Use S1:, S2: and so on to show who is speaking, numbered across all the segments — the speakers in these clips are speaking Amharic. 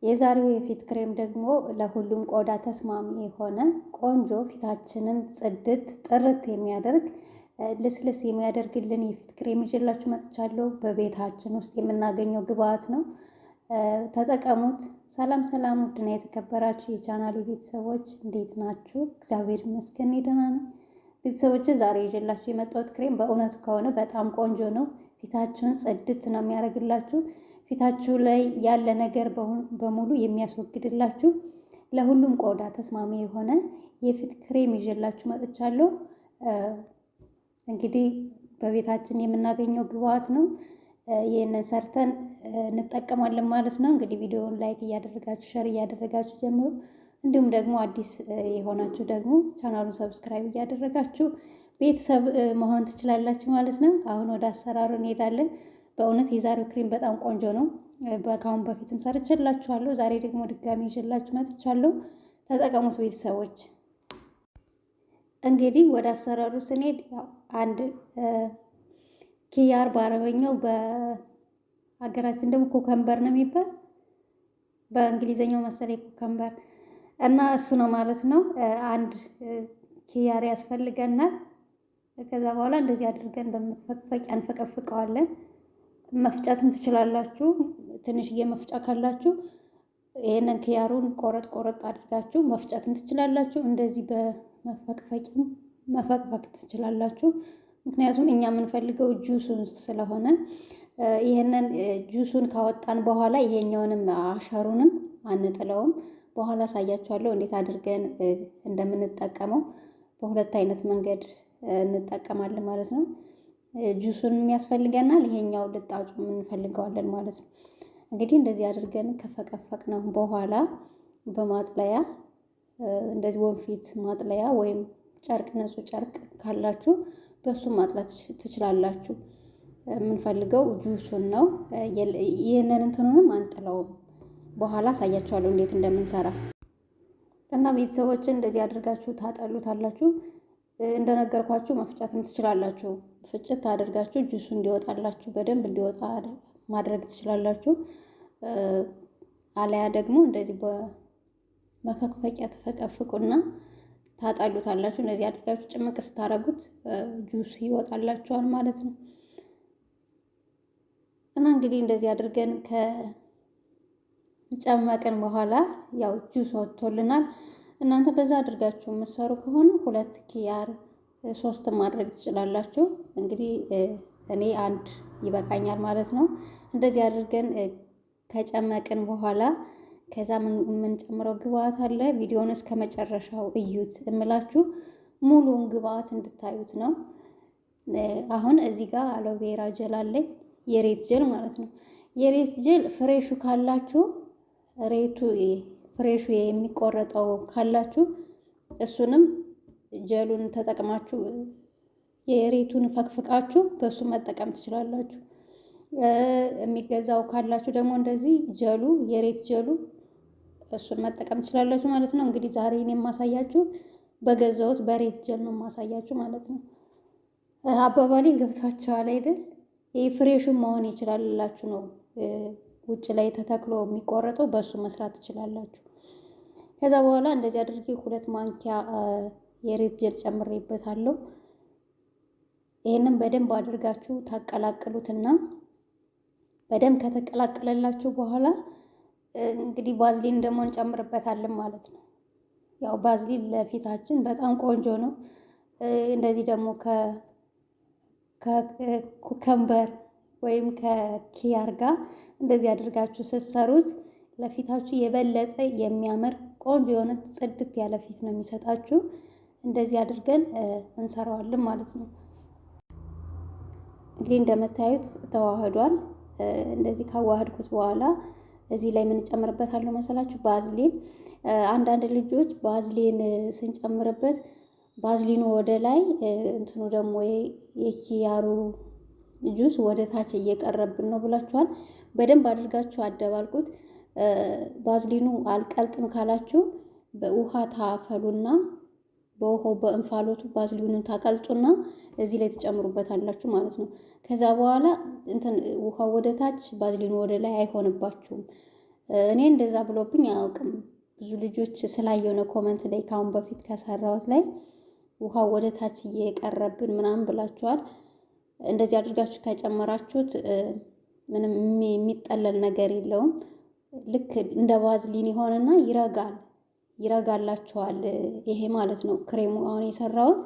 S1: የዛሬው የፊት ክሬም ደግሞ ለሁሉም ቆዳ ተስማሚ የሆነ ቆንጆ ፊታችንን ጽድት ጥርት የሚያደርግ ልስልስ የሚያደርግልን የፊት ክሬም ይዤላችሁ መጥቻለሁ። በቤታችን ውስጥ የምናገኘው ግብአት ነው። ተጠቀሙት። ሰላም ሰላም! ውድና የተከበራችሁ የቻናል ቤተሰቦች እንዴት ናችሁ? እግዚአብሔር ይመስገን ደህና ነኝ። ቤተሰቦች ዛሬ ይዤላችሁ የመጣሁት ክሬም በእውነቱ ከሆነ በጣም ቆንጆ ነው። ፊታችሁን ጽድት ነው የሚያደርግላችሁ። ፊታችሁ ላይ ያለ ነገር በሙሉ የሚያስወግድላችሁ ለሁሉም ቆዳ ተስማሚ የሆነ የፊት ክሬም ይዤላችሁ መጥቻለሁ። እንግዲህ በቤታችን የምናገኘው ግብአት ነው። ይህንን ሰርተን እንጠቀማለን ማለት ነው። እንግዲህ ቪዲዮውን ላይክ እያደረጋችሁ ሸር እያደረጋችሁ ጀምሩ። እንዲሁም ደግሞ አዲስ የሆናችሁ ደግሞ ቻናሉን ሰብስክራይብ እያደረጋችሁ ቤተሰብ መሆን ትችላላችሁ ማለት ነው። አሁን ወደ አሰራሩ እንሄዳለን። በእውነት የዛሬው ክሬም በጣም ቆንጆ ነው። ከአሁን በፊትም ሰርቼላችኋለሁ። ዛሬ ደግሞ ድጋሚ ይዤላችሁ መጥቻለሁ። ተጠቀሙት ቤተሰቦች። እንግዲህ ወደ አሰራሩ ስንሄድ አንድ ኪያር በአረበኛው በሀገራችን ደግሞ ኮከምበር ነው የሚባል፣ በእንግሊዘኛው መሰለኝ ኮከምበር እና እሱ ነው ማለት ነው። አንድ ኪያር ያስፈልገናል። ከዛ በኋላ እንደዚህ አድርገን በመፈቅፈቂያ እንፈቀፍቀዋለን። መፍጨትም ትችላላችሁ። ትንሽዬ መፍጫ ካላችሁ ይሄንን ኪያሩን ቆረጥ ቆረጥ አድርጋችሁ መፍጨትም ትችላላችሁ። እንደዚህ በመፈቅፈቂያ መፈቅፈቅ ትችላላችሁ። ምክንያቱም እኛ የምንፈልገው ጁሱን ስለሆነ ይሄንን ጁሱን ካወጣን በኋላ ይሄኛውንም አሸሩንም አንጥለውም። በኋላ አሳያችኋለሁ እንዴት አድርገን እንደምንጠቀመው። በሁለት አይነት መንገድ እንጠቀማለን ማለት ነው። ጁሱን ያስፈልገናል፣ ይሄኛው ልጣጩ እንፈልገዋለን ማለት ነው። እንግዲህ እንደዚህ አድርገን ከፈቀፈቅነው በኋላ በማጥለያ እንደዚህ ወንፊት ማጥለያ ወይም ጨርቅ ንጹህ ጨርቅ ካላችሁ በሱ ማጥላት ትችላላችሁ። የምንፈልገው ጁሱን ነው። ይሄንን እንትኑንም አንጥለውም። በኋላ አሳያችኋለሁ እንዴት እንደምንሰራ እና ቤተሰቦችን እንደዚህ አድርጋችሁ ታጠሉታላችሁ። እንደነገርኳችሁ መፍጨትም ትችላላችሁ። ፍጭት አድርጋችሁ ጁሱ እንዲወጣላችሁ በደንብ እንዲወጣ ማድረግ ትችላላችሁ። አለያ ደግሞ እንደዚህ በመፈቅፈቂያ ተፈቀፍቁና ታጠሉታላችሁ። እንደዚህ አድርጋችሁ ጭምቅ ስታረጉት ጁስ ይወጣላችኋል ማለት ነው። እና እንግዲህ እንደዚህ አድርገን ከጨመቅን በኋላ ያው ጁስ ወጥቶልናል። እናንተ በዛ አድርጋችሁ የምትሰሩ ከሆነ 2 ኪያር 3 ማድረግ ትችላላችሁ። እንግዲህ እኔ አንድ ይበቃኛል ማለት ነው። እንደዚህ አድርገን ከጨመቅን በኋላ ከዛ የምንጨምረው ግብአት አለ። ቪዲዮውን እስከ መጨረሻው እዩት እምላችሁ ሙሉውን ግብአት እንድታዩት ነው። አሁን እዚህ ጋር አሎቬራ ጀል አለኝ፣ የሬት ጀል ማለት ነው። የሬት ጀል ፍሬሹ ካላችሁ ፍሬሹ የሚቆረጠው ካላችሁ እሱንም ጀሉን ተጠቅማችሁ የሬቱን ፈቅፍቃችሁ በሱ መጠቀም ትችላላችሁ። የሚገዛው ካላችሁ ደግሞ እንደዚህ ጀሉ የሬት ጀሉ እሱን መጠቀም ትችላላችሁ ማለት ነው። እንግዲህ ዛሬ እኔ የማሳያችሁ በገዛሁት በሬት ጀል ነው የማሳያችሁ ማለት ነው። አባባሌ ገብቷችኋል አይደል? ይሄ ፍሬሹን መሆን ይችላልላችሁ ነው። ውጭ ላይ ተተክሎ የሚቆረጠው በሱ መስራት ትችላላችሁ። ከዛ በኋላ እንደዚህ አድርጌ 2 ማንኪያ የሬት ጀል ጨምሬበታለሁ። ይሄንን በደንብ አድርጋችሁ ታቀላቅሉትና በደንብ ከተቀላቀለላችሁ በኋላ እንግዲህ ባዝሊን ደግሞ እንጨምርበታለን ማለት ነው። ያው ባዝሊን ለፊታችን በጣም ቆንጆ ነው። እንደዚህ ደግሞ ከኩከምበር ወይም ከኪያር ጋር እንደዚህ አድርጋችሁ ስትሰሩት ለፊታችሁ የበለጠ የሚያምር ቆንጆ የሆነ ጽድት ያለ ፊት ነው የሚሰጣችሁ። እንደዚህ አድርገን እንሰራዋለን ማለት ነው። እንግዲህ እንደምታዩት ተዋህዷል። እንደዚህ ካዋህድኩት በኋላ እዚህ ላይ ምን ጨምርበታለሁ መሰላችሁ? ባዝሊን። አንዳንድ ልጆች ባዝሊን ስንጨምርበት ባዝሊኑ ወደ ላይ እንትኑ ደግሞ የኪያሩ ጁስ ወደ ታች እየቀረብን ነው ብላችኋል። በደንብ አድርጋችሁ አደባልቁት። ባዝሊኑ አልቀልጥም ካላችሁ በውሃ ታፈሉና በውሃው በእንፋሎቱ ባዝሊኑን ታቀልጡና እዚህ ላይ ትጨምሩበታላችሁ ማለት ነው። ከዛ በኋላ ውሃው ወደ ታች ባዝሊኑ ወደ ላይ አይሆንባችሁም። እኔ እንደዛ ብሎብኝ አያውቅም። ብዙ ልጆች ስላየው ነው ኮመንት ላይ ካሁን በፊት ከሰራሁት ላይ ውሃው ወደ ታች እየቀረብን ምናምን ብላችኋል። እንደዚህ አድርጋችሁ ከጨመራችሁት ምንም የሚጠለል ነገር የለውም። ልክ እንደ ባዝሊን ይሆንና ይረጋላችኋል። ይሄ ማለት ነው ክሬሙ አሁን የሰራሁት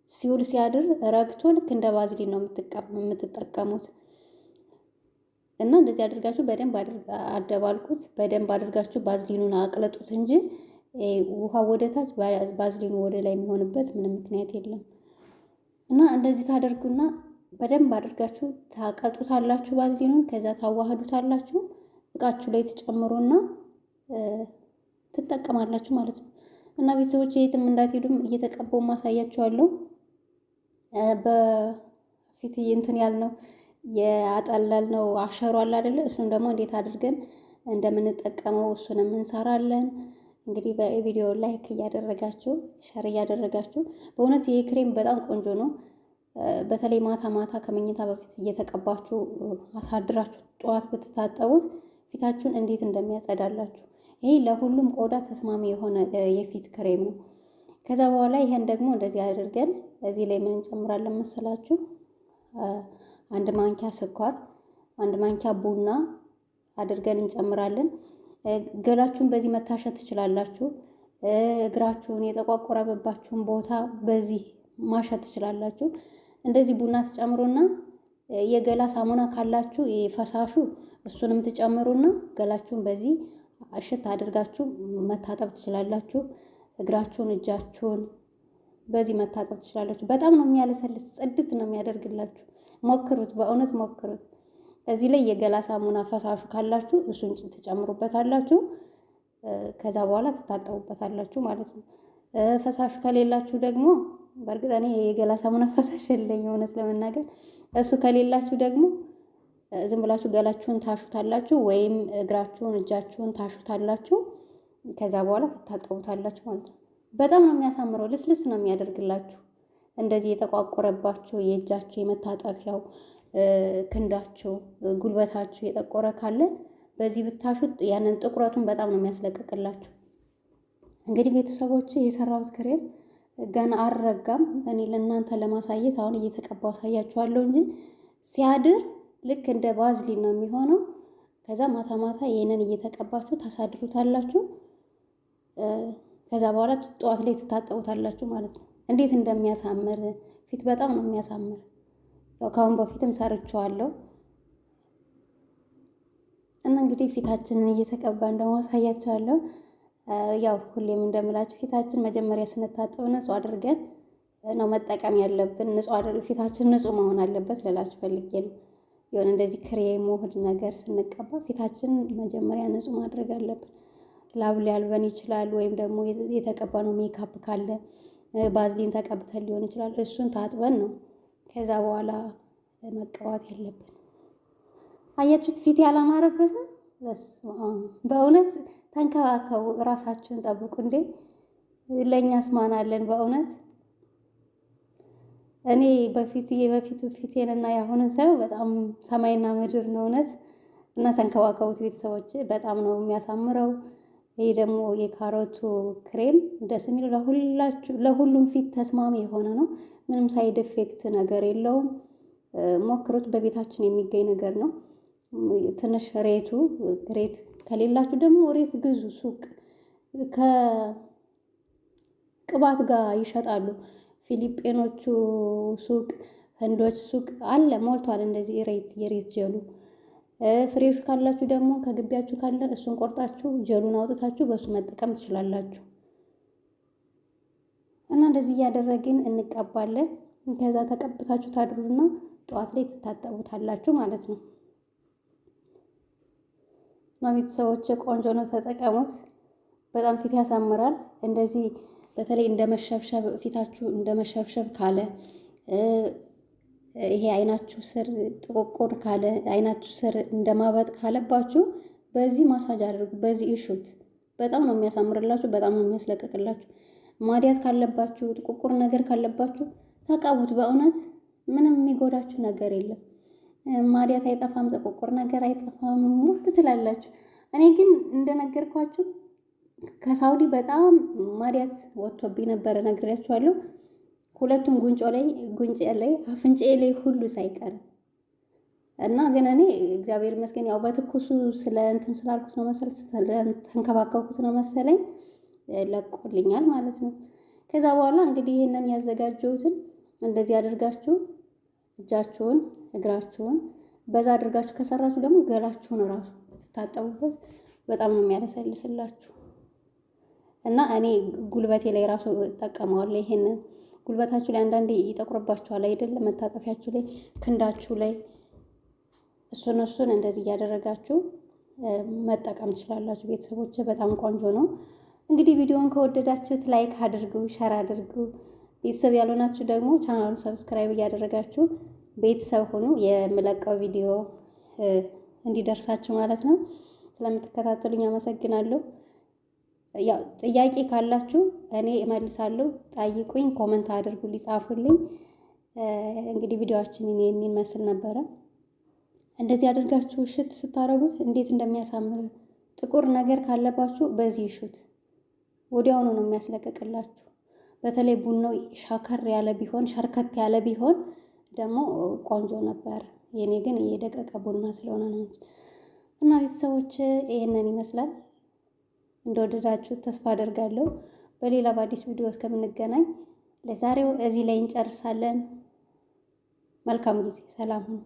S1: ሲውል ሲያድር ረግቶ ልክ እንደ ባዝሊን ነው የምትጠቀሙት። እና እንደዚህ አድርጋችሁ በደንብ አደባልቁት። በደንብ አድርጋችሁ ባዝሊኑን አቅለጡት እንጂ ውሃ ወደ ታች ባዝሊኑ ወደ ላይ የሚሆንበት ምንም ምክንያት የለም። እና እንደዚህ ታደርጉና በደንብ አድርጋችሁ ታቀልጡታላችሁ ባዝሊኑን። ከዛ ታዋህዱታላችሁ እቃችሁ ላይ ትጨምሩና ትጠቀማላችሁ ማለት ነው። እና ቤተሰቦች የትም እንዳትሄዱም እየተቀባው ማሳያችኋለሁ። በፊት እንትን ያልነው ያጠለልነው አሸሩ አለ አይደለ? እሱን ደግሞ እንዴት አድርገን እንደምንጠቀመው እሱንም እንሰራለን። እንግዲህ በቪዲዮ ላይክ እያደረጋችሁ ሸር እያደረጋችሁ። በእውነት ይሄ ክሬም በጣም ቆንጆ ነው። በተለይ ማታ ማታ ከመኝታ በፊት እየተቀባችሁ አሳድራችሁ ጠዋት ብትታጠቡት ፊታችሁን እንዴት እንደሚያጸዳላችሁ። ይሄ ለሁሉም ቆዳ ተስማሚ የሆነ የፊት ክሬም ነው። ከዛ በኋላ ይሄን ደግሞ እንደዚህ አድርገን እዚህ ላይ ምን እንጨምራለን መሰላችሁ? አንድ ማንኪያ ስኳር፣ አንድ ማንኪያ ቡና አድርገን እንጨምራለን። ገላችሁን በዚህ መታሸት ትችላላችሁ። እግራችሁን የተቋቆረበባችሁን ቦታ በዚህ ማሸት ትችላላችሁ። እንደዚህ ቡና ትጨምሩና የገላ ሳሙና ካላችሁ ፈሳሹ እሱንም ትጨምሩና ገላችሁን በዚህ እሽት አድርጋችሁ መታጠብ ትችላላችሁ። እግራችሁን፣ እጃችሁን በዚህ መታጠብ ትችላላችሁ። በጣም ነው የሚያለሰልስ፣ ጽድት ነው የሚያደርግላችሁ። ሞክሩት፣ በእውነት ሞክሩት። እዚህ ላይ የገላ ሳሙና ፈሳሹ ካላችሁ እሱን ትጨምሩበታላችሁ። ከዛ በኋላ ትታጠቡበታላችሁ ማለት ነው። ፈሳሹ ከሌላችሁ ደግሞ በእርግጥ እኔ የገላ ሳሙና ፈሳሽ የለኝም እውነት ለመናገር። እሱ ከሌላችሁ ደግሞ ዝም ብላችሁ ገላችሁን ታሹታላችሁ ወይም እግራችሁን፣ እጃችሁን ታሹታላችሁ። ከዛ በኋላ ትታጠቡታላችሁ ማለት ነው። በጣም ነው የሚያሳምረው፣ ልስልስ ነው የሚያደርግላችሁ። እንደዚህ የተቋቆረባችሁ የእጃችሁ የመታጠፊያው ክንዳችሁ፣ ጉልበታችሁ የጠቆረ ካለ በዚህ ብታሹት ያንን ጥቁረቱን በጣም ነው የሚያስለቅቅላችሁ። እንግዲህ ቤተሰቦች የሰራሁት ክሬም ገና አልረጋም። እኔ ለእናንተ ለማሳየት አሁን እየተቀባው አሳያችኋለሁ እንጂ ሲያድር ልክ እንደ ባዝሊን ነው የሚሆነው። ከዛ ማታ ማታ ይሄንን እየተቀባችሁ ታሳድሩታላችሁ። ከዛ በኋላ ጠዋት ላይ ትታጠቡታላችሁ ማለት ነው። እንዴት እንደሚያሳምር ፊት በጣም ነው የሚያሳምር። ያው ካሁን በፊትም ሰርቼዋለሁ እና እንግዲህ ፊታችንን እየተቀባን ደግሞ አሳያችኋለሁ። ያው ሁሌም እንደምላችሁ ፊታችን መጀመሪያ ስንታጠብ ንጹህ አድርገን ነው መጠቀም ያለብን። ፊታችን ንጹህ መሆን አለበት ልላችሁ ፈልጌ ነው። የሆነ እንደዚህ ክሬም ውህድ ነገር ስንቀባ ፊታችን መጀመሪያ ንጹህ ማድረግ አለብን። ላብ ሊያልበን ይችላል፣ ወይም ደግሞ የተቀባነው ሜካፕ ካለ ባዝሊን ተቀብተን ሊሆን ይችላል። እሱን ታጥበን ነው ከዛ በኋላ መቀባት ያለብን። አያችሁት ፊት ያላማረበትም። በእውነት ተንከባከቡ፣ እራሳችሁን ጠብቁ። እንዴ ለእኛስ ማን አለን? በእውነት እኔ በፊቱ ፊቴንና የአሁንን ሳየው በጣም ሰማይና ምድር ነው እውነት። እና ተንከባከቡት ቤተሰቦች፣ በጣም ነው የሚያሳምረው። ይሄ ደግሞ የካሮቱ ክሬም ደስ የሚለው ለሁሉም ፊት ተስማሚ የሆነ ነው። ምንም ሳይድ ኢፌክት ነገር የለውም። ሞክሩት፣ በቤታችን የሚገኝ ነገር ነው። ትንሽ ሬት ከሌላችሁ ደግሞ ሬት ግዙ። ሱቅ ከቅባት ጋር ይሸጣሉ። ፊሊጲኖቹ ሱቅ፣ ህንዶች ሱቅ አለ ሞልቷል። እንደዚህ የሬት ጀሉ ፍሬሹ ካላችሁ ደግሞ ከግቢያችሁ ካለ እሱን ቆርጣችሁ ጀሉን አውጥታችሁ በሱ መጠቀም ትችላላችሁ። እና እንደዚህ እያደረግን እንቀባለን። ከዛ ተቀብታችሁ ታድሩና ጠዋት ላይ ትታጠቡታላችሁ ማለት ነው። እና ቤተሰቦች ቆንጆ ነው፣ ተጠቀሙት። በጣም ፊት ያሳምራል። እንደዚህ በተለይ እንደመሸብሸብ ፊታችሁ እንደመሸብሸብ ካለ ይሄ አይናችሁ ስር ጥቁቁር ካለ አይናችሁ ስር እንደማበጥ ካለባችሁ በዚህ ማሳጅ አድርጉ፣ በዚህ እሹት። በጣም ነው የሚያሳምርላችሁ፣ በጣም ነው የሚያስለቅቅላችሁ። ማዲያት ካለባችሁ ጥቁቁር ነገር ካለባችሁ ተቀቡት። በእውነት ምንም የሚጎዳችሁ ነገር የለም። ማዲያት አይጠፋም፣ ጥቁቁር ነገር አይጠፋም ሙሉ ትላላችሁ። እኔ ግን እንደነገርኳችሁ ከሳውዲ በጣም ማዲያት ወጥቶብኝ ነበረ፣ ነግሬያችኋለሁ። ሁለቱም ጉንጬ ላይ አፍንጫዬ ላይ ሁሉ ሳይቀር እና ግን እኔ እግዚአብሔር ይመስገን ያው በትኩሱ ስለ እንትን ስላልኩት ነው መሰለኝ ተንከባከብኩት ነው መሰለኝ ለቆልኛል ማለት ነው። ከዛ በኋላ እንግዲህ ይሄንን ያዘጋጀሁትን እንደዚህ አድርጋችሁ እጃችሁን እግራችሁን በዛ አድርጋችሁ ከሰራችሁ ደግሞ ገላችሁን እራሱ ትታጠቡበት በጣም ነው የሚያለሰልስላችሁ። እና እኔ ጉልበቴ ላይ ራሱ እጠቀመዋለሁ። ይሄንን ጉልበታችሁ ላይ አንዳንዴ ይጠቁርባችኋል አይደለም? መታጠፊያችሁ ላይ፣ ክንዳችሁ ላይ እሱን እንደዚህ እያደረጋችሁ መጠቀም ትችላላችሁ ቤተሰቦች። በጣም ቆንጆ ነው። እንግዲህ ቪዲዮውን ከወደዳችሁት ላይክ አድርጉ፣ ሸር አድርጉ። ቤተሰብ ያልሆናችሁ ደግሞ ቻናሉን ሰብስክራይብ እያደረጋችሁ ቤተሰብ ሁኑ፣ የምለቀው ቪዲዮ እንዲደርሳችሁ ማለት ነው። ስለምትከታተሉኝ አመሰግናለሁ። ያው ጥያቄ ካላችሁ እኔ እመልሳለሁ። ጠይቁኝ፣ ኮመንት አድርጉልኝ፣ ጻፉልኝ። እንግዲህ ቪዲዮአችን ይሄን ይመስል ነበረ። እንደዚህ አድርጋችሁ እሽት ስታረጉት እንዴት እንደሚያሳምር ጥቁር ነገር ካለባችሁ በዚህ እሹት፣ ወዲያውኑ ነው የሚያስለቅቅላችሁ። በተለይ ቡናው ሻከር ያለ ቢሆን ሸርከት ያለ ቢሆን ደግሞ ቆንጆ ነበር። የኔ ግን የደቀቀ ቡና ስለሆነ ነው። እና ቤተሰቦች ይሄንን ይመስላል። እንደወደዳችሁት ተስፋ አደርጋለሁ። በሌላ በአዲስ ቪዲዮ እስከምንገናኝ ለዛሬው እዚህ ላይ እንጨርሳለን። መልካም ጊዜ። ሰላም ሁኑ።